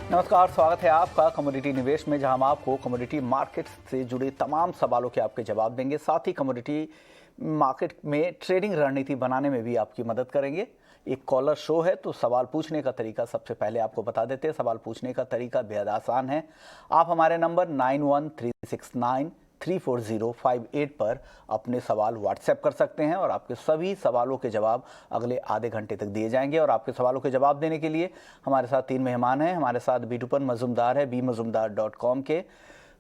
नमस्कार, स्वागत है आपका कमोडिटी निवेश में, जहां हम आपको कमोडिटी मार्केट से जुड़े तमाम सवालों के आपके जवाब देंगे। साथ ही कमोडिटी मार्केट में ट्रेडिंग रणनीति बनाने में भी आपकी मदद करेंगे। एक कॉलर शो है, तो सवाल पूछने का तरीका सबसे पहले आपको बता देते हैं। सवाल पूछने का तरीका बेहद आसान है। आप हमारे नंबर 9136934058 पर अपने सवाल व्हाट्सएप कर सकते हैं और आपके सभी सवालों के जवाब अगले आधे घंटे तक दिए जाएंगे। और आपके सवालों के जवाब देने के लिए हमारे साथ 3 मेहमान हैं। हमारे साथ बिटुपन मजुमदार है, bmazumdar.com के।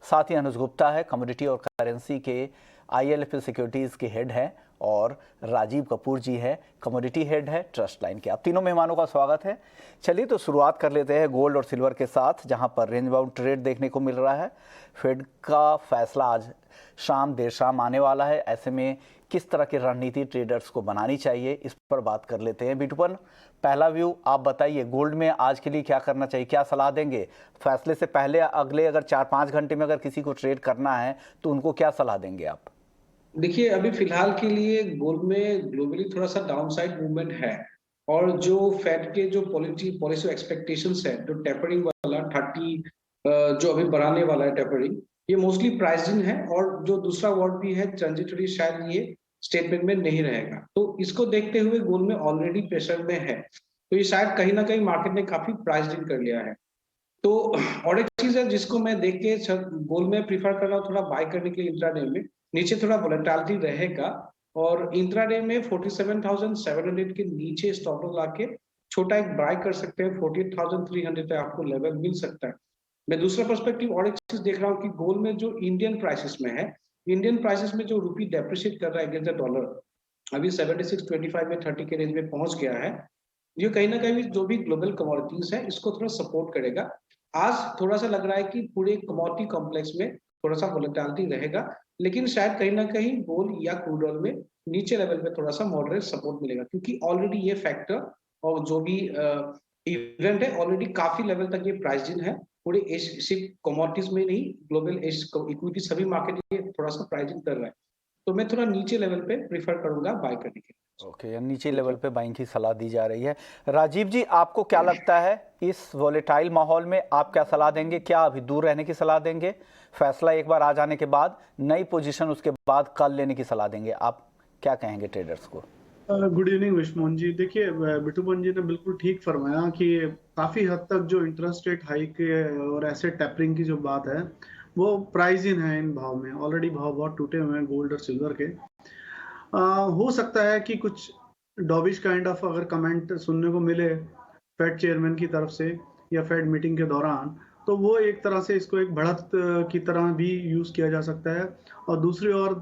साथ ही अनुज गुप्ता है, कमोडिटी और करेंसी के ILFL सिक्योरिटीज़ के हेड है। और राजीव कपूर जी है, कमोडिटी हेड है ट्रस्ट लाइन के। आप तीनों मेहमानों का स्वागत है। चलिए तो शुरुआत कर लेते हैं गोल्ड और सिल्वर के साथ, जहां पर रेंज बाउंड ट्रेड देखने को मिल रहा है। फेड का फैसला आज देर शाम आने वाला है। ऐसे में किस तरह की रणनीति ट्रेडर्स को बनानी चाहिए, इस पर बात कर लेते हैं। बिटुपन, पहला व्यू आप बताइए, गोल्ड में आज के लिए क्या करना चाहिए, क्या सलाह देंगे? फैसले से पहले अगले अगर 4-5 घंटे में अगर किसी को ट्रेड करना है तो उनको क्या सलाह देंगे आप? देखिए, अभी फिलहाल के लिए गोल्ड में ग्लोबली थोड़ा सा डाउनसाइड मूवमेंट है। और जो फेड के जो पॉलिसी एक्सपेक्टेशंस है, जो टेपरिंग वाला 30 जो अभी बढ़ाने वाला है टेपरिंग, ये मोस्टली प्राइस्ड इन है। और जो दूसरा वर्ड भी है ट्रांजिटरी, शायद ये स्टेटमेंट में नहीं रहेगा। तो इसको देखते हुए गोल्ड में ऑलरेडी प्रेशर में है, तो ये शायद कहीं ना कहीं मार्केट ने काफी प्राइस्ड इन कर लिया है। तो और एक चीज है जिसको मैं देख के गोल्ड में प्रीफर कर रहा हूँ थोड़ा बाय करने के लिए इंट्राडे में। नीचे थोड़ा वोलेटिलिटी रहेगा और इंट्राडे में 47,700 के नीचे स्टॉप लॉस लाके छोटा एक बाय कर सकते हैं। 48,300 पे आपको लेवल मिल सकता है। मैं दूसरा पर्सपेक्टिव और एक चीज देख रहा हूँ कि गोल्ड में जो इंडियन प्राइसेस में है, इंडियन प्राइसेस में जो रूपी डेप्रिशिएट कर रहा है अगेंस्ट द डॉलर, अभी 76.25 में 30 के रेंज में पहुंच गया है। ये कहीं ना कहीं जो भी ग्लोबल कमोडिटीज है इसको थोड़ा सपोर्ट करेगा। आज थोड़ा सा लग रहा है कि पूरे कमोडिटी कॉम्प्लेक्स में थोड़ा सा वोलेटिलिटी रहेगा, लेकिन शायद कहीं ना कहीं गोल्ड या क्रूड ऑयल में नीचे लेवल पे थोड़ा सा मॉडरेट सपोर्ट मिलेगा, क्योंकि ऑलरेडी ये फैक्टर और जो भी इवेंट है ऑलरेडी काफी लेवल तक ये प्राइस इन है। पूरे सिर्फ कमोडिटीज में नहीं, ग्लोबल इक्विटी सभी मार्केट ये थोड़ा सा प्राइस इन कर रहा है। तो मैं थोड़ा नीचे लेवल पे प्रीफर करूंगा बाय करने के लिए। ओके, नीचे लेवल पे बाइंग की सलाह दी जा रही है। राजीव जी, आपको क्या लगता है, इस वोलेटाइल माहौल में आप क्या सलाह देंगे? क्या अभी दूर रहने की सलाह देंगे, फैसला एक बार आ जाने के बाद नई पोजीशन उसके बाद कल लेने की सलाह देंगे? आप क्या कहेंगे ट्रेडर्स को? गुड इवनिंग विश्वमोहन जी। देखिए, बिटुपन जी ने बिल्कुल ठीक फरमाया कि काफ़ी हद तक जो इंटरेस्ट रेट हाइक और एसेट टैपरिंग की जो बात है वो प्राइस इन है। इन भाव में ऑलरेडी भाव बहुत टूटे हुए हैं गोल्ड और सिल्वर के। हो सकता है कि कुछ डॉविश काइंड ऑफ अगर कमेंट सुनने को मिले फेड चेयरमैन की तरफ से या फेड मीटिंग के दौरान, तो वो एक तरह से इसको एक बढ़त की तरह भी यूज़ किया जा सकता है। और दूसरी ओर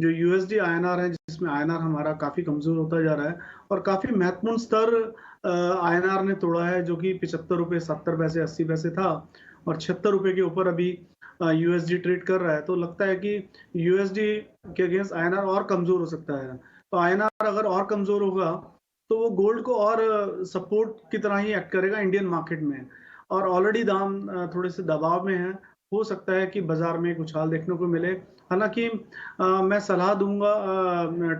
जो USD INR है, जिसमें INR हमारा काफ़ी कमज़ोर होता जा रहा है और काफ़ी महत्वपूर्ण स्तर INR ने तोड़ा है, जो कि 75 रुपये 70 पैसे 80 पैसे था और 76 रुपये के ऊपर अभी USD ट्रेड कर रहा है। तो लगता है कि USD के अगेंस्ट INR और कमज़ोर हो सकता है। तो INR अगर और कमज़ोर होगा तो वो गोल्ड को और सपोर्ट की तरह ही एक्ट करेगा इंडियन मार्केट में। और ऑलरेडी दाम थोड़े से दबाव में है। हो सकता है कि बाजार में कुछ हाल देखने को मिले। हालांकि मैं सलाह दूंगा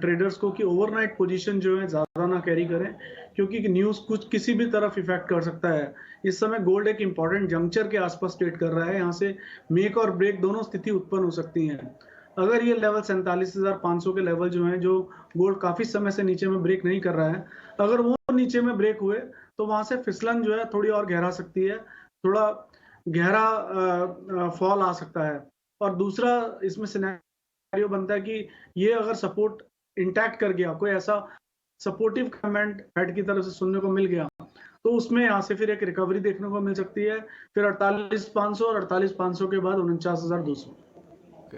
ट्रेडर्स को कि ओवरनाइट पोजीशन जो है ज़्यादा ना कैरी करें, क्योंकि न्यूज़ कुछ किसी भी तरफ इफेक्ट कर सकता है। इस समय गोल्ड एक इंपॉर्टेंट जंक्चर के आसपास ट्रेड कर रहा है। यहाँ से मेक और ब्रेक दोनों स्थिति उत्पन्न हो सकती हैं। अगर ये लेवल 47,500 के लेवल जो हैं, जो गोल्ड काफ़ी समय से नीचे में ब्रेक नहीं कर रहा है, अगर वो नीचे में ब्रेक हुए तो वहां से फिसलन जो है थोड़ी और गहरा सकती है, थोड़ा गहरा फॉल आ सकता है। और दूसरा इसमें सिनेरियो बनता है कि ये अगर सपोर्ट इंटैक्ट कर गया, कोई ऐसा सपोर्टिव कमेंट फेड की तरफ से सुनने को मिल गया, तो उसमें यहाँ से फिर एक रिकवरी देखने को मिल सकती है। फिर 48,500 और 48,500 के बाद 49,200।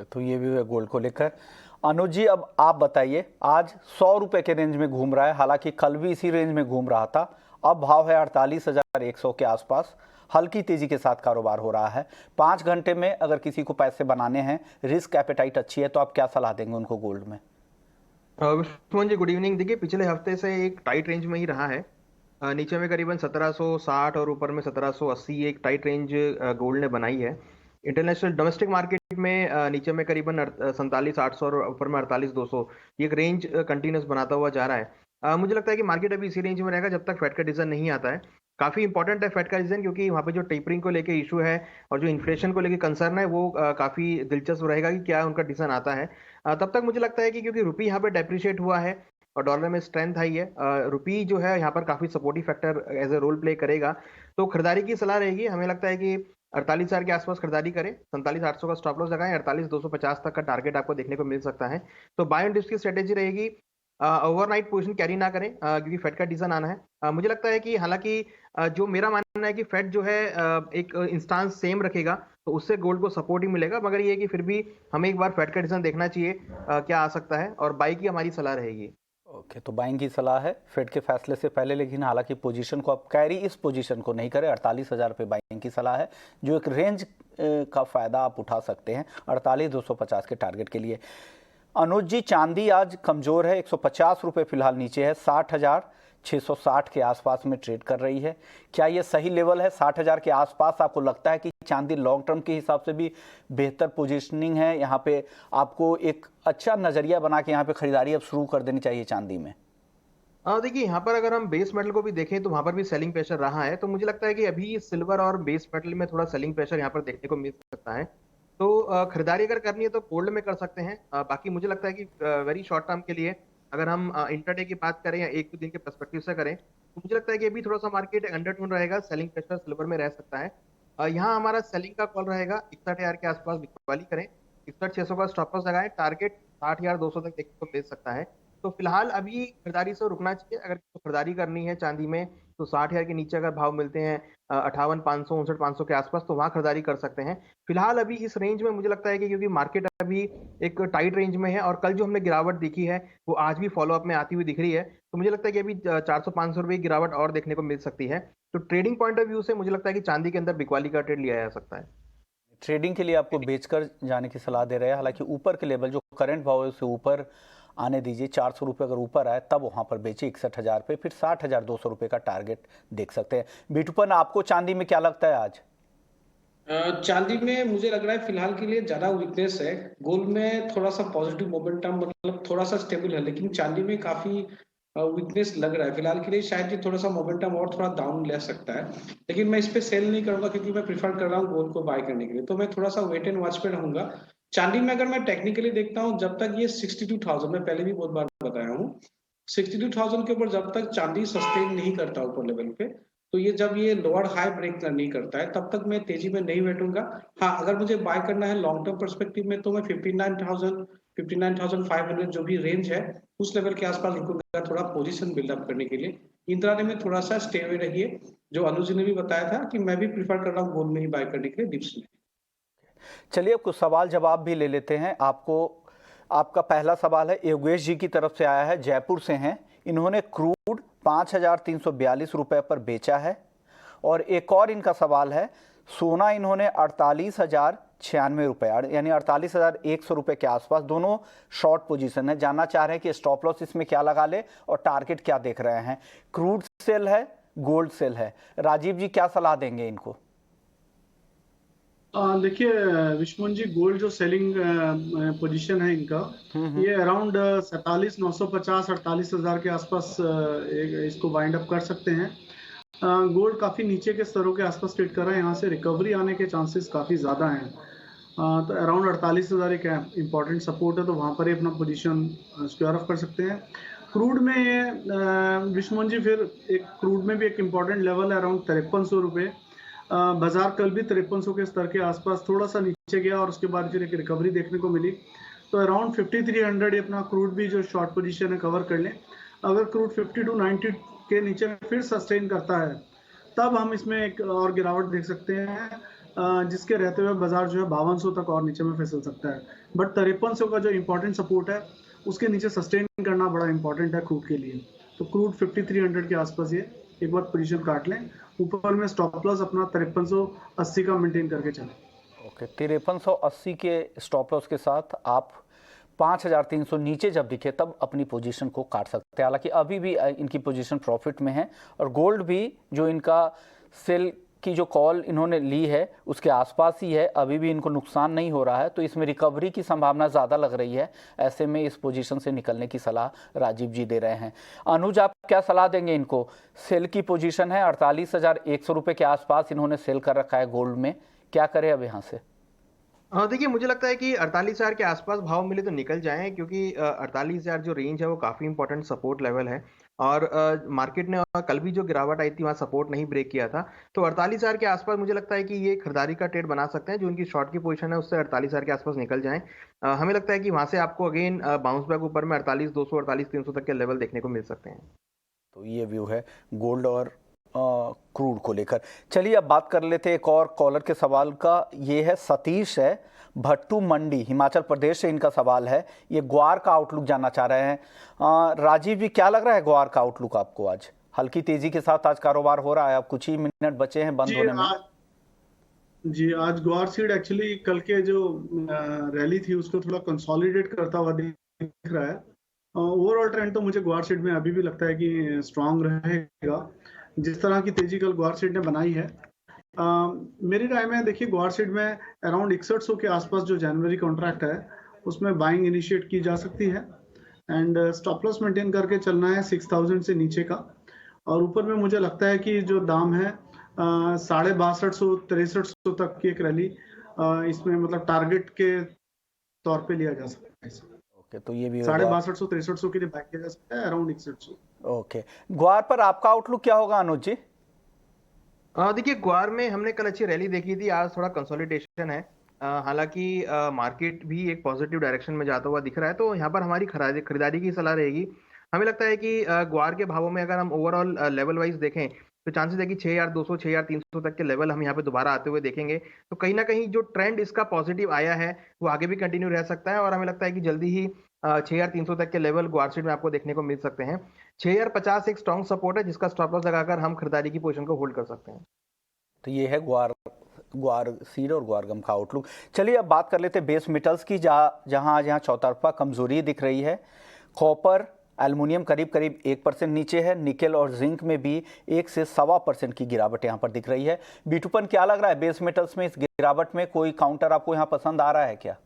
तो ये भी है गोल्ड को लेकर। अनुज जी, अब आप बताइए, आज 100 रुपए के रेंज में घूम रहा है, हालांकि कल भी इसी रेंज में घूम रहा था। अब भाव है 48,100 के आसपास। हल्की तेजी के साथ कारोबार हो रहा है। 5 घंटे में अगर किसी को पैसे बनाने हैं, रिस्क एपेटाइट अच्छी है, तो आप क्या सलाह देंगे उनको गोल्ड में? Vishnu ji, good evening. देखिए, पिछले हफ्ते से एक टाइट रेंज में ही रहा है। नीचे में करीबन 1760 और ऊपर में 1780 एक टाइट रेंज गोल्ड ने बनाई है। इंटरनेशनल डोमेस्टिक मार्केट में नीचे में करीबन 47,800 और ऊपर में 48,200 ये एक रेंज कंटिन्यूस बनाता हुआ जा रहा है। मुझे लगता है कि मार्केट अभी इसी रेंज में रहेगा जब तक फेड का डिसीजन नहीं आता है। काफी इंपॉर्टेंट है फेड का डिसीजन, क्योंकि वहाँ पे जो टेपरिंग को लेके इशू है और जो इन्फ्लेशन को लेके कंसर्न है वो काफी दिलचस्प रहेगा कि क्या उनका डिसीजन आता है। तब तक मुझे लगता है कि क्योंकि रुपी यहाँ पे डेप्रिशिएट हुआ है और डॉलर में स्ट्रेंथ आई है, रुपी जो है यहाँ पर काफी supportive factor as a role play करेगा। तो खरीदारी की सलाह रहेगी, हमें लगता है कि 48,000 के आसपास खरीदारी करें, 47,800 का स्टॉप लॉस लगाएं, 48,250 तक का टारगेट आपको देखने को मिल सकता है। तो बाय एंड डिप्स की स्ट्रेटेजी रहेगी, ओवरनाइट पोजीशन कैरी ना करें, क्योंकि फेड का डिसीजन आना है। मुझे लगता है कि हालांकि जो मेरा मानना है कि फेड जो है एक इंस्टांस सेम रखेगा तो उससे गोल्ड को सपोर्ट ही मिलेगा, मगर ये है कि फिर भी हमें एक बार फेड का डिसीजन देखना चाहिए क्या आ सकता है, और बाई की हमारी सलाह रहेगी। ओके, तो बाइंग की सलाह है फेड के फैसले से पहले, लेकिन हालांकि पोजीशन को आप कैरी इस पोजीशन को नहीं करें। 48,000 पे बाइंग की सलाह है, जो एक रेंज का फ़ायदा आप उठा सकते हैं 48,250 के टारगेट के लिए। अनुज जी, चांदी आज कमज़ोर है, 150 रुपये फिलहाल नीचे है, 60,660 के आसपास में ट्रेड कर रही है। क्या ये सही लेवल है 60,000 के आसपास? आपको लगता है कि चांदी लॉन्ग टर्म के हिसाब से भी बेहतर पोजीशनिंग है, यहाँ पे आपको एक अच्छा नज़रिया बना के यहाँ पे खरीदारी अब शुरू कर देनी चाहिए चांदी में? देखिए, यहाँ पर अगर हम बेस मेटल को भी देखें तो वहां पर भी सेलिंग प्रेशर रहा है, तो मुझे लगता है कि अभी सिल्वर और बेस मेटल में थोड़ा सेलिंग प्रेशर यहाँ पर देखने को मिल सकता है। तो खरीदारी अगर करनी है तो गोल्ड में कर सकते हैं। बाकी मुझे लगता है कि वेरी शॉर्ट टर्म के लिए अगर हम इंटरडे की बात करें या एक दो दिन के पर्सपेक्टिव से करें तो मुझे लगता है कि अभी थोड़ा सा मार्केट अंडरटोन रहेगा, सेलिंग प्रेशर सिल्वर में रह सकता है। यहाँ हमारा सेलिंग का कॉल रहेगा, 61,000 के आसपास बिकवाली करें, 61,600 का स्टॉप लॉस लगाएं, टारगेट 60,200 तक देखने को मिल सकता है। तो फिलहाल अभी खरीदारी से रुकना चाहिए। अगर खरीदारी करनी है चांदी में तो 60,000 के नीचे अगर भाव मिलते हैं 58,500 59,500 के आसपास तो वहां खरीदारी कर सकते हैं। फिलहाल अभी इस रेंज में मुझे लगता है कि क्योंकि मार्केट अभी एक टाइट रेंज में है और कल जो हमने गिरावट देखी है वो आज भी फॉलोअप में आती हुई दिख रही है, तो मुझे लगता है कि अभी 400-500 रुपए की गिरावट और देखने को मिल सकती है। तो ट्रेडिंग पॉइंट ऑफ व्यू से मुझे लगता है कि चांदी के अंदर बिकवाली का ट्रेड लिया जा सकता है। ट्रेडिंग के लिए आपको बेचकर जाने की सलाह दे रहे हैं, हालांकि ऊपर के लेवल जो करंट भाव है उससे ऊपर आने दीजिए। 400 रुपये अगर ऊपर आए तब वहाँ पर बेचिए 61,000 पे, फिर 60,200 रुपये का टारगेट देख सकते हैं। बिटूपन, आपको चांदी में क्या लगता है आज? चांदी में मुझे लग रहा है फिलहाल के लिए ज्यादा वीकनेस है। गोल्ड में थोड़ा सा पॉजिटिव मोमेंटम, मतलब थोड़ा सा स्टेबल है, लेकिन चांदी में काफी वीकनेस लग रहा है फिलहाल के लिए। शायद ये थोड़ा सा मोमेंटम और थोड़ा डाउन ले सकता है, लेकिन मैं इस पे सेल नहीं करूंगा क्योंकि मैं प्रीफर कर रहा हूँ गोल्ड को बाय करने के लिए। तो मैं थोड़ा सा वेट एंड वॉच पे रहूंगा। चांदी में अगर मैं टेक्निकली देखता हूँ, जब तक ये 62,000, मैं पहले भी बहुत बार बताया हूँ, 62,000 के ऊपर जब तक चांदी सस्टेन नहीं करता ऊपर लेवल पे, तो ये जब ये लोअर हाई ब्रेक नहीं करता है तब तक मैं तेजी में नहीं बैठूंगा। हाँ, अगर मुझे बाय करना है लॉन्ग टर्म पर्सपेक्टिव में तो मैं 59,000 59,500 जो भी रेंज है उस लेवल के आसपास रुकूंगा, थोड़ा पोजीशन बिल्डअप करने के लिए। इंट्राडे में थोड़ा सा स्टे हुए रहिए, जो अनुज ने भी बताया था कि मैं भी प्रीफर कर रहा हूँ गोल्ड में ही बाय करने के लिए डिप्स में। चलिए अब कुछ सवाल जवाब भी ले लेते हैं। आपका पहला सवाल है योगेश जी की तरफ से आया है, जयपुर से हैं। इन्होंने क्रूड 5,342 रुपये पर बेचा है। और एक और इनका सवाल है, सोना इन्होंने 48,096 रुपये यानी 48,100 रुपये के आसपास, दोनों शॉर्ट पोजीशन है। जानना चाह रहे हैं कि स्टॉप लॉस इसमें क्या लगा ले और टारगेट क्या देख रहे हैं। क्रूड सेल है, गोल्ड सेल है। राजीव जी क्या सलाह देंगे इनको? देखिए विश्वमोहन जी, गोल्ड जो सेलिंग पोजीशन है इनका, ये अराउंड 47,950 48,000 के आसपास इसको वाइंड अप कर सकते हैं। गोल्ड काफी नीचे के स्तरों के आसपास ट्रेड कर रहा है, यहाँ से रिकवरी आने के चांसेस काफी ज्यादा हैं। तो अराउंड 48,000 एक इंपॉर्टेंट सपोर्ट है, तो वहां पर ही अपना पोजीशन स्क्वायर ऑफ कर सकते हैं। क्रूड में विश्वमोहन जी, फिर एक क्रूड में भी एक इंपॉर्टेंट लेवल है अराउंड 5300 रुपये। बाजार कल भी 5300 के स्तर के आसपास थोड़ा सा नीचे गया और उसके बाद फिर एक रिकवरी देखने को मिली। तो अराउंड 5300 अपना क्रूड भी जो शॉर्ट पोजीशन है कवर कर लें। अगर क्रूड 5290 के नीचे फिर सस्टेन करता है तब हम इसमें एक और गिरावट देख सकते हैं, जिसके रहते हुए बाजार जो है 5200 तक और नीचे में फिसल सकता है। बट 5300 का जो इंपॉर्टेंट सपोर्ट है उसके नीचे सस्टेन करना बड़ा इंपॉर्टेंट है क्रूड के लिए। तो क्रूड 5300 के आसपास ये एक बार पोजीशन काट लें, ऊपर में स्टॉप लॉस अपना 5380 का मेंटेन करके चलें। ओके, 5380 के स्टॉप लॉस के साथ आप 5,300 नीचे जब दिखे तब अपनी पोजीशन को काट सकते हैं। हालांकि अभी भी इनकी पोजीशन प्रॉफिट में है। और गोल्ड भी जो इनका सेल की जो कॉल इन्होंने ली है उसके आसपास ही है, अभी भी इनको नुकसान नहीं हो रहा है, तो इसमें रिकवरी की संभावना ज़्यादा लग रही है। ऐसे में इस पोजीशन से निकलने की सलाह राजीव जी दे रहे हैं। अनुज, आप क्या सलाह देंगे इनको? सेल की पोजीशन है 48,100 रुपये के आसपास इन्होंने सेल कर रखा है गोल्ड में, क्या करें अब यहाँ से? देखिए मुझे लगता है कि 48,000 के आसपास भाव मिले तो निकल जाएं, क्योंकि 48,000 जो रेंज है वो काफी इंपॉर्टेंट सपोर्ट लेवल है। और मार्केट ने कल भी जो गिरावट आई थी वहाँ सपोर्ट नहीं ब्रेक किया था, तो 48,000 के आसपास मुझे लगता है कि ये खरीदारी का ट्रेड बना सकते हैं। जो उनकी शॉर्ट की पोजीशन है उससे 48,000 के आसपास निकल जाएं। हमें लगता है कि वहां से आपको अगेन बाउंस बैक ऊपर में 48,200 48,300 तक के लेवल देखने को मिल सकते हैं। तो ये व्यू है गोल्ड और क्रूड को लेकर। चलिए अब बात कर लेते हैं एक और कॉलर के सवाल का। ये है सतीश है भट्टू मंडी, हिमाचल प्रदेश से इनका सवाल है। ये ग्वार का आउटलुक जानना चाह रहे हैं। राजीव जी, क्या लग रहा है ग्वार का आउटलुक आपको? आज हल्की तेजी के साथ आज कारोबार हो रहा है, अब कुछ ही मिनट बचे हैं बंद होने में। जी, आज ग्वार सीड एक्चुअली कल के जो रैली थी उसको थोड़ा कंसोलिडेट करता हुआ दिख रहा है। ओवरऑल ट्रेंड तो मुझे ग्वार सीड में अभी भी लगता है कि स्ट्रांग रहेगा, जिस तरह की तेजी कल ग्वार सीड ने बनाई है। मेरी राय में देखिए, ग्वार सीड में अराउंड 6100 के आसपास जो जनवरी कॉन्ट्रैक्ट है उसमें बाइंग इनिशिएट की जा सकती है, एंड स्टॉप लॉस मेंटेन करके चलना है 6000 से नीचे का। और ऊपर में मुझे लगता है कि जो दाम है 6250 6300 तक की एक रैली इसमें मतलब टारगेट के तौर पे लिया जा सकता है। ओके, तो ये भी 6250 6300 के लिए बाय किया जा सकता है, अराउंड 6100। ओके, ग्वार पर आपका आउटलुक क्या होगा अनुज जी? देखिए ग्वार में हमने कल अच्छी रैली देखी थी, आज थोड़ा कंसोलिडेशन है। हालांकि मार्केट भी एक पॉजिटिव डायरेक्शन में जाता हुआ दिख रहा है, तो यहाँ पर हमारी खरीदारी की सलाह रहेगी। हमें लगता है कि ग्वार के भावों में अगर हम ओवरऑल लेवल वाइज देखें तो चांसेस है कि 6200 6300 तक के लेवल हम यहाँ पे दोबारा आते हुए देखेंगे। तो कहीं ना कहीं जो ट्रेंड इसका पॉजिटिव आया है वो आगे भी कंटिन्यू रह सकता है, और हमें लगता है कि जल्दी ही 6300 तक के लेवल ग्वार सीड में आपको देखने को मिल सकते हैं। 6050 एक स्ट्रॉन्ग सपोर्ट है जिसका स्टॉप लॉस लगाकर हम खरीदारी की पोजीशन को होल्ड कर सकते हैं। तो ये है ग्वार सीड और ग्वारगम का आउटलुक। चलिए अब बात कर लेते हैं बेस मेटल्स की, जहां जहां चौतरफा कमजोरी दिख रही है। कॉपर, एल्युमिनियम करीब करीब 1% नीचे है। निकेल और जिंक में भी 1 से 1.25% की गिरावट यहां पर दिख रही है। बीटूपन, क्या लग रहा है बेस मेटल्स में इस गिरावट में कोई काउंटर आपको यहां पसंद आ रहा है क्या?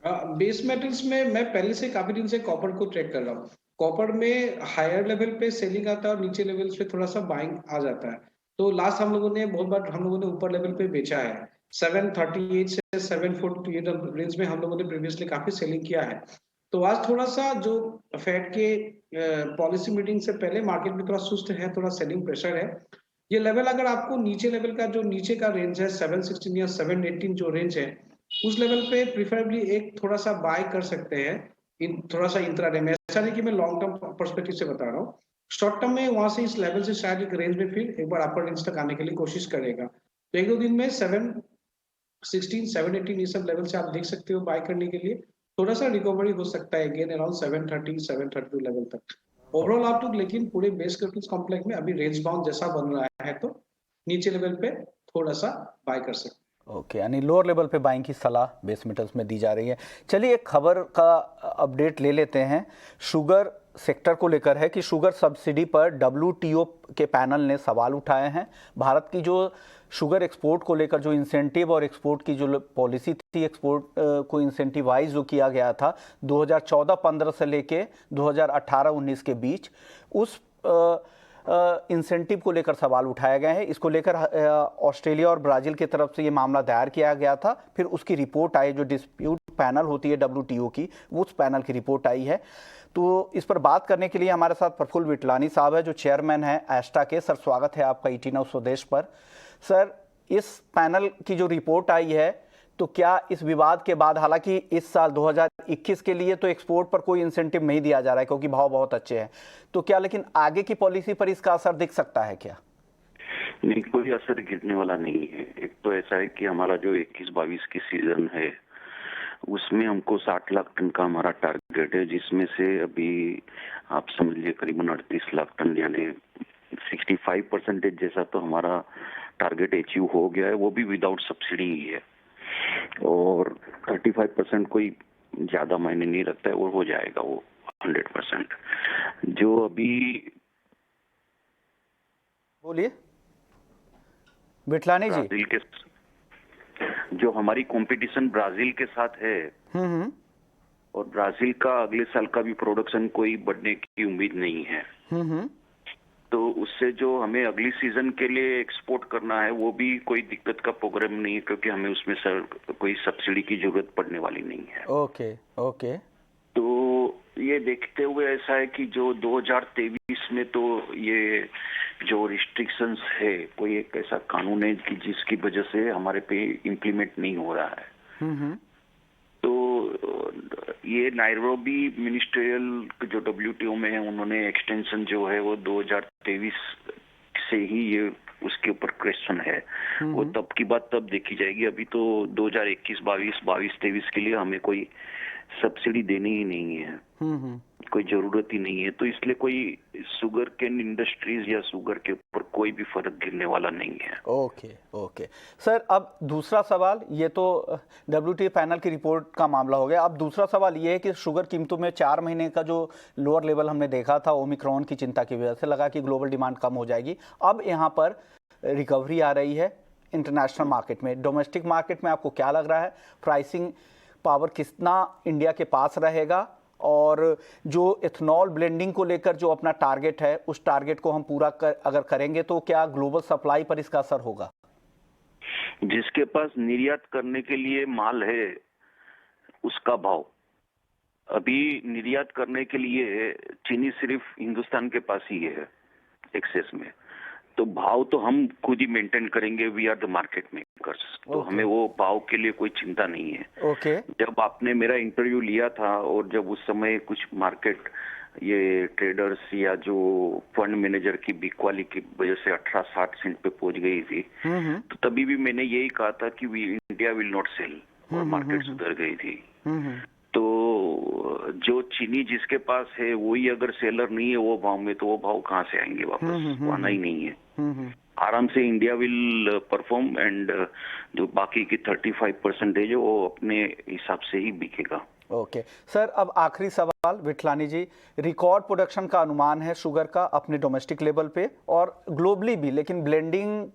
बेस मेटल्स में मैं पहले से काफी दिन से कॉपर को ट्रेड कर रहा हूँ। कॉपर में हायर लेवल पे सेलिंग आता है और नीचे लेवल्स पे थोड़ा सा बाइंग आ जाता है। तो लास्ट हम लोगों ने बहुत बार हम लोगों ने ऊपर लेवल पे बेचा है, 738 से 742 रेंज में हम लोगों ने प्रीवियसली काफी सेलिंग किया है। तो आज थोड़ा सा जो फेड के पॉलिसी मीटिंग से पहले मार्केट में थोड़ा सुस्त है, थोड़ा सेलिंग प्रेशर है। ये लेवल अगर आपको नीचे लेवल का जो नीचे का रेंज है 716 या 718 जो रेंज है उस लेवल पे प्रिफरेबली एक थोड़ा सा बाय कर सकते हैं, इन थोड़ा सा इंट्राडे में। ऐसा नहीं कि मैं लॉन्ग टर्म पर्सपेक्टिव से बता रहा हूँ, शॉर्ट टर्म में वहां से इस लेवल से शायद एक रेंज में फिर एक बार अपर रेंज तक आने के लिए कोशिश करेगा। तो 1-2 दिन में 716 718 ये सब लेवल से आप देख सकते हो बाय करने के लिए। थोड़ा सा रिकवरी हो सकता है अगेन अराउंड 730 732 लेवल तक। ओवरऑल आउटलुक लेकिन पूरे बेस कैपिटल्स कॉम्प्लेक्स में अभी रेंज बाउंड जैसा बन रहा है, तो नीचे लेवल पे थोड़ा सा बाय कर सकते हैं। ओके, यानी लोअर लेवल पे बाइंग की सलाह बेस मेटल्स में दी जा रही है। चलिए एक खबर का अपडेट ले लेते हैं, शुगर सेक्टर को लेकर है कि शुगर सब्सिडी पर WTO के पैनल ने सवाल उठाए हैं। भारत की जो शुगर एक्सपोर्ट को लेकर जो इंसेंटिव और एक्सपोर्ट की जो पॉलिसी थी, एक्सपोर्ट को इंसेंटिवाइज जो किया गया था 2014-15 से लेके 2018-19 के बीच, उस इंसेंटिव को लेकर सवाल उठाए गए हैं। इसको लेकर ऑस्ट्रेलिया और ब्राज़ील की तरफ से ये मामला दायर किया गया था। फिर उसकी रिपोर्ट आई, जो डिस्प्यूट पैनल होती है WTO की, वो उस पैनल की रिपोर्ट आई है। तो इस पर बात करने के लिए हमारे साथ प्रफुल्ल विटलानी साहब है, जो चेयरमैन है एस्टा के। सर, स्वागत है आपका ET नाउ स्वदेश पर। सर, इस पैनल की जो रिपोर्ट आई है, तो क्या इस विवाद के बाद, हालांकि इस साल 2021 के लिए तो एक्सपोर्ट पर कोई इंसेंटिव नहीं दिया जा रहा है क्योंकि भाव बहुत अच्छे हैं, तो क्या लेकिन आगे की पॉलिसी पर इसका असर दिख सकता है क्या? नहीं, कोई असर गिरने वाला नहीं है। एक तो ऐसा है कि हमारा जो 21-22 की सीजन है उसमें हमको 60 लाख टन का हमारा टारगेट है, जिसमें से अभी आप समझ लीजिए करीबन 38 लाख टन, यानी 65% जैसा तो हमारा टारगेट अचीव हो गया है, वो भी विदाउट सब्सिडी ही है। और 35% कोई ज्यादा मायने नहीं रखता है, और हो जाएगा वो 100%। जो अभी बोलिए विठलानी जी। ब्राजील के जो हमारी कंपटीशन ब्राजील के साथ है, हम्म और ब्राजील का अगले साल का भी प्रोडक्शन कोई बढ़ने की उम्मीद नहीं है। हम्म तो उससे जो हमें अगली सीजन के लिए एक्सपोर्ट करना है वो भी कोई दिक्कत का प्रोग्राम नहीं है, क्योंकि हमें उसमें कोई सब्सिडी की जरूरत पड़ने वाली नहीं है। Okay okay. तो ये देखते हुए ऐसा है कि जो 2023 में तो ये जो रिस्ट्रिक्शंस है, कोई एक ऐसा कानून है कि जिसकी वजह से हमारे पे इम्प्लीमेंट नहीं हो रहा है। हम्म तो ये नायरोबी मिनिस्ट्रियल जो WTO में है, उन्होंने एक्सटेंशन जो है वो 2023 से ही ये उसके ऊपर क्वेश्चन है। वो तब की बात तब देखी जाएगी। अभी तो 2021, 22, 23 के लिए हमें कोई सब्सिडी देनी ही नहीं है, कोई जरूरत ही नहीं है। तो इसलिए कोई शुगर केन इंडस्ट्रीज या शुगर के ऊपर कोई भी फर्क गिरने वाला नहीं है। ओके ओके सर, अब दूसरा सवाल, ये तो WTO पैनल की रिपोर्ट का मामला हो गया। अब दूसरा सवाल ये है कि शुगर कीमतों में 4 महीने का जो लोअर लेवल हमने देखा था ओमिक्रॉन की चिंता की वजह से, लगा कि ग्लोबल डिमांड कम हो जाएगी। अब यहाँ पर रिकवरी आ रही है इंटरनेशनल मार्केट में। डोमेस्टिक मार्केट में आपको क्या लग रहा है, प्राइसिंग पावर कितना इंडिया के पास रहेगा, और जो इथेनॉल ब्लेंडिंग को लेकर जो अपना टारगेट है, उस टारगेट को हम पूरा अगर करेंगे तो क्या ग्लोबल सप्लाई पर इसका असर होगा? जिसके पास निर्यात करने के लिए माल है उसका भाव, अभी निर्यात करने के लिए चीनी सिर्फ हिंदुस्तान के पास ही है एक्सेस में। तो भाव तो हम खुद ही मेंटेन करेंगे, we are the market makers. तो हमें वो भाव के लिए कोई चिंता नहीं है। ओके। जब आपने मेरा इंटरव्यू लिया था और जब उस समय कुछ मार्केट ये ट्रेडर्स या जो फंड मैनेजर की बिकवाली की वजह से 18-60 सेंट पे पहुंच गई थी, तो तभी भी मैंने यही कहा था कि इंडिया विल नॉट सेल, और मार्केट सुधर गई थी। तो जो चीनी जिसके पास है वही अगर सेलर नहीं है वो भाव में, तो वो भाव कहाँ से आएंगे वापस? वो आना ही नहीं है। आराम से इंडिया विल परफॉर्म, एंड जो बाकी की 35% है वो अपने हिसाब से ही बिकेगा। ओके सर, अब आखिरी सवाल विठलानी जी। रिकॉर्ड प्रोडक्शन का अनुमान है शुगर का अपने डोमेस्टिक लेवल पे और ग्लोबली भी, लेकिन ब्लेंडिंग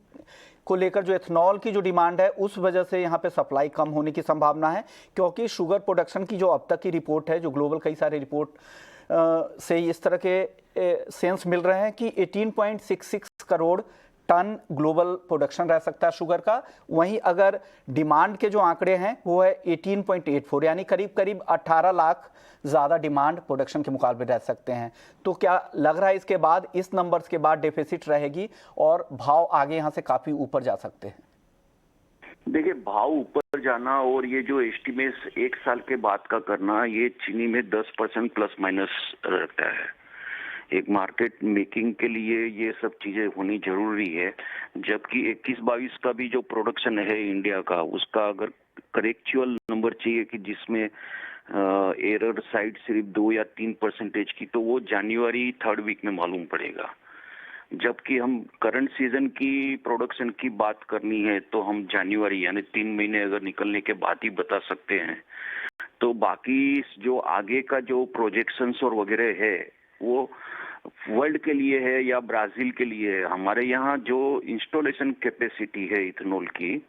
को लेकर जो एथनॉल की जो डिमांड है उस वजह से यहाँ पे सप्लाई कम होने की संभावना है, क्योंकि शुगर प्रोडक्शन की जो अब तक की रिपोर्ट है, जो ग्लोबल कई सारे रिपोर्ट से इस तरह के सेंस मिल रहे हैं कि 18.66 करोड़ टन ग्लोबल प्रोडक्शन रह सकता है शुगर का। वहीं अगर डिमांड के जो आंकड़े हैं वो है 18.84, यानी करीब करीब 18 लाख ज़्यादा डिमांड प्रोडक्शन के मुकाबले रह सकते हैं। तो क्या लग रहा है इसके बाद, इस नंबर्स के बाद डेफिसिट रहेगी और भाव आगे यहाँ से काफ़ी ऊपर जा सकते हैं? देखिए, भाव ऊपर जाना और ये जो एस्टिमेट एक साल के बाद का करना, ये चीनी में 10% प्लस माइनस रहता है। एक मार्केट मेकिंग के लिए ये सब चीजें होनी जरूरी है। जबकि 21-22 का भी जो प्रोडक्शन है इंडिया का, उसका अगर करेक्चुअल नंबर चाहिए कि जिसमें एरर साइड सिर्फ 2 या 3% की, तो वो जनवरी 3rd वीक में मालूम पड़ेगा। जबकि हम करंट सीजन की प्रोडक्शन की बात करनी है तो हम जनवरी यानी 3 महीने अगर निकलने के बाद ही बता सकते हैं। तो बाकी जो आगे का जो प्रोजेक्शंस और वगैरह है वो वर्ल्ड के लिए है या ब्राजील के लिए है। हमारे यहाँ जो इंस्टॉलेशन कैपेसिटी है इथेनॉल की,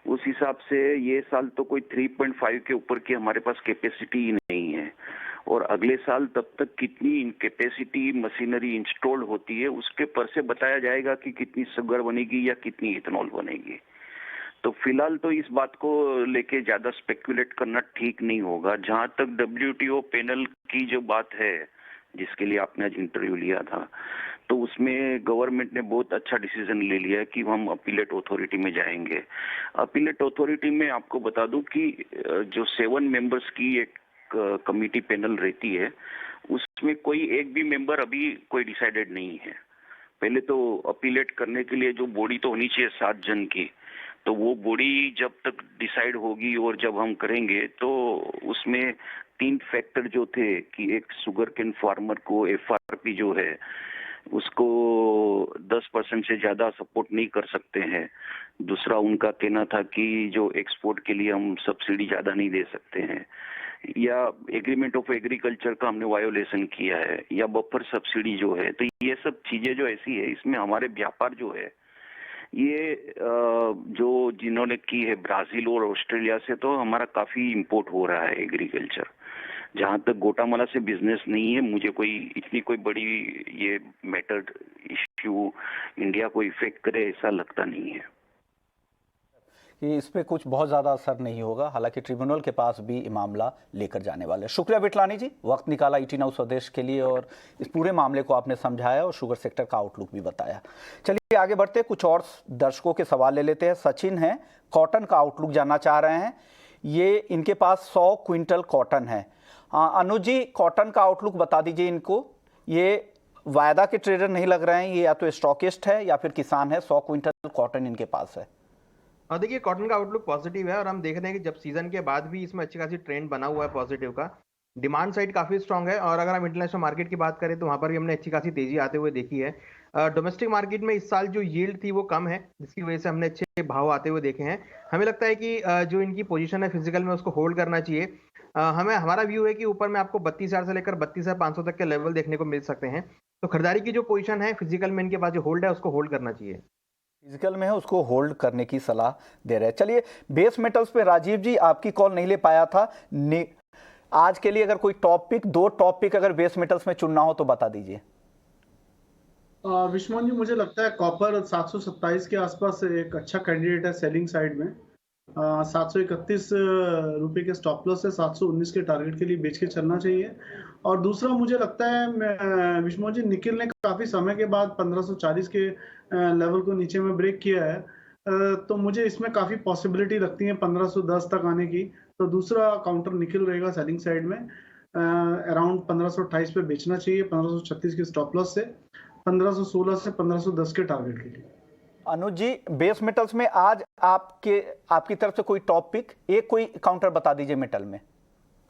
उस हिसाब से ये साल तो कोई 3.5 के ऊपर की हमारे पास कैपेसिटी ही नहीं है। और अगले साल तब तक कितनी कैपेसिटी मशीनरी इंस्टॉल्ड होती है उसके पर से बताया जाएगा कि कितनी शुगर बनेगी या कितनी इथेनॉल बनेगी। तो फिलहाल तो इस बात को लेके ज्यादा स्पेकुलेट करना ठीक नहीं होगा। जहां तक WTO पैनल की जो बात है, जिसके लिए आपने आज इंटरव्यू लिया था, तो उसमें गवर्नमेंट ने बहुत अच्छा डिसीजन ले लिया है कि हम अपीलेट अथॉरिटी में जाएंगे। अपीलेट अथॉरिटी में आपको बता दूं कि जो 7 मेंबर्स की एक कमिटी पैनल रहती है, उसमें कोई एक भी मेंबर अभी कोई डिसाइडेड नहीं है। पहले तो अपीलेट करने के लिए जो बॉडी तो होनी चाहिए 7 जन की, तो वो बॉडी जब तक डिसाइड होगी और जब हम करेंगे तो उसमें 3 फैक्टर जो थे कि एक शुगर केन फार्मर को FRP जो है उसको 10% से ज्यादा सपोर्ट नहीं कर सकते हैं। दूसरा उनका कहना था कि जो एक्सपोर्ट के लिए हम सब्सिडी ज्यादा नहीं दे सकते हैं, या एग्रीमेंट ऑफ एग्रीकल्चर का हमने वायोलेशन किया है, या बफर सब्सिडी जो है। तो ये सब चीजें जो ऐसी है, इसमें हमारे व्यापार जो है ये जो जिन्होंने की है ब्राजील और ऑस्ट्रेलिया से, तो हमारा काफी इंपोर्ट हो रहा है एग्रीकल्चर। जहां तक गोटामाला से बिजनेस नहीं है, मुझे इतनी कोई बड़ी ये मैटर इश्यू इंडिया को इफेक्ट करे ऐसा लगता नहीं है कि इस पे कुछ बहुत ज़्यादा असर नहीं होगा। हालांकि ट्रिब्यूनल के पास भी ये मामला लेकर जाने वाले। शुक्रिया विटलानी जी, वक्त निकाला ET Now स्वदेश के लिए और इस पूरे मामले को आपने समझाया और शुगर सेक्टर का आउटलुक भी बताया। चलिए आगे बढ़ते, कुछ और दर्शकों के सवाल ले लेते हैं। सचिन हैं, कॉटन का आउटलुक जानना चाह रहे हैं। ये इनके पास 100 क्विंटल कॉटन है। अनुज जी, कॉटन का आउटलुक बता दीजिए इनको। ये वायदा के ट्रेडर नहीं लग रहे हैं, ये या तो स्टॉकिस्ट है या फिर किसान है। 100 क्विंटल कॉटन इनके पास है। और देखिए कॉटन का आउटलुक पॉजिटिव है और हम देख रहे हैं कि जब सीजन के बाद भी इसमें अच्छी खासी ट्रेंड बना हुआ है पॉजिटिव का। डिमांड साइड काफी स्ट्रांग है और अगर हम इंटरनेशनल मार्केट की बात करें तो वहां पर भी हमने अच्छी खासी तेजी आते हुए देखी है। डोमेस्टिक मार्केट में इस साल जो यील्ड थी वो कम है, जिसकी वजह से हमने अच्छे भाव आते हुए देखे हैं। हमें लगता है कि जो इनकी पोजीशन है फिजिकल में उसको होल्ड करना चाहिए। हमारा व्यू है कि ऊपर में आपको 32,000 से लेकर 32,500 तक के लेवल देखने को मिल सकते हैं। तो खरीदारी की जो पोजीशन है फिजिकल में इनके पास जो होल्ड है उसको होल्ड करना चाहिए। फिजिकल में है उसको होल्ड करने की सलाह दे रहे हैं। चलिए बेस मेटल्स पे राजीव जी, आपकी कॉल नहीं ले पाया था। आज के लिए अगर कोई टॉपिक, 2 टॉपिक अगर बेस मेटल्स में चुनना हो तो बता दीजिए। विश्वमोहन जी, मुझे लगता है कॉपर 727 के आसपास एक अच्छा कैंडिडेट है सेलिंग साइड में। 731 रुपए के स्टॉप लॉस से 719 के टारगेट के लिए बेच के चलना चाहिए। और दूसरा मुझे लगता है विश्वमोहन जी, निकिल ने काफी समय के बाद 1540 के लेवल को नीचे में ब्रेक किया है, तो मुझे इसमें काफी पॉसिबिलिटी लगती है 1510 तक आने की। तो दूसरा काउंटर निकिल रहेगा सेलिंग साइड में। अराउंड 1528 पे बेचना चाहिए 1536 के स्टॉप लॉस से, 1516 से 1510 के टारगेट के लिए। अनुज जी, बेस मेटल्स में आज आपकी तरफ से कोई टॉपिक, एक कोई काउंटर बता दीजिए मेटल में।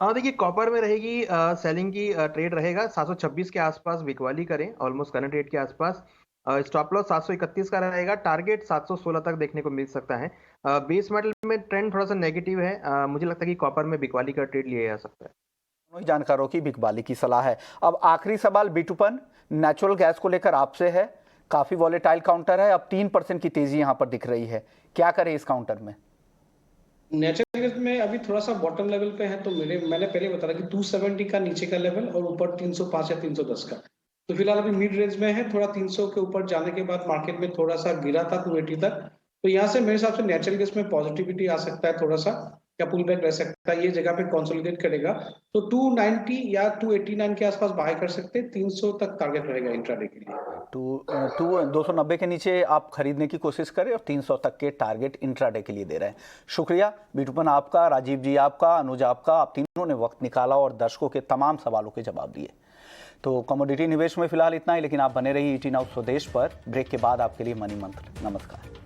हाँ देखिए कॉपर में रहेगी सेलिंग की ट्रेड रहेगा 726 के आसपास बिकवाली करें, ऑलमोस्ट करंट रेट के आसपास। स्टॉप लॉस 731 का रहेगा, टारगेट 716 तक देखने को मिल सकता है। बेस मेटल में ट्रेंड थोड़ा सा नेगेटिव है। मुझे लगता है कि कॉपर में बिकवाली का ट्रेड लिया जा सकता है। दोनों जानकारों की बिकवाली की सलाह है। अब आखिरी सवाल बिटुपन नेचुरल गैस को लेकर आपसे है। काफी वॉलेटाइल काउंटर है, अब 3% की तेजी यहां पर दिख रही है, क्या करें इस काउंटर में? नेचुरल गैस में अभी थोड़ा सा बॉटम लेवल पे है, तो मैंने पहले बताया कि 270 का नीचे का लेवल और ऊपर 305 या 310 का। तो फिलहाल अभी मिड रेंज में है, थोड़ा 300 के ऊपर जाने के बाद मार्केट में थोड़ा सा गिरा था 280 तक। तो यहाँ से मेरे हिसाब से नेचुरल गैस में पॉजिटिविटी आ सकता है, थोड़ा सा या पुल बैक रह सकता है। ये जगह पे कंसोलिडेट करेगा तो 290 या 289 के आसपास बाय कर सकते हैं। 300 तक टारगेट रहेगा इंट्राडे के लिए। 290 के नीचे आप खरीदने की कोशिश करें और 300 तक के टारगेट इंट्राडे के लिए दे रहे हैं। शुक्रिया बिटुपन आपका, राजीव जी आपका, अनुज आपका, आप तीनों ने वक्त निकाला और दर्शकों के तमाम सवालों के जवाब दिए। तो कमोडिटी निवेश में फिलहाल इतना ही, लेकिन आप बने रहिए ET Now स्वदेश पर। ब्रेक के बाद आपके लिए मनी मंत्र। नमस्कार।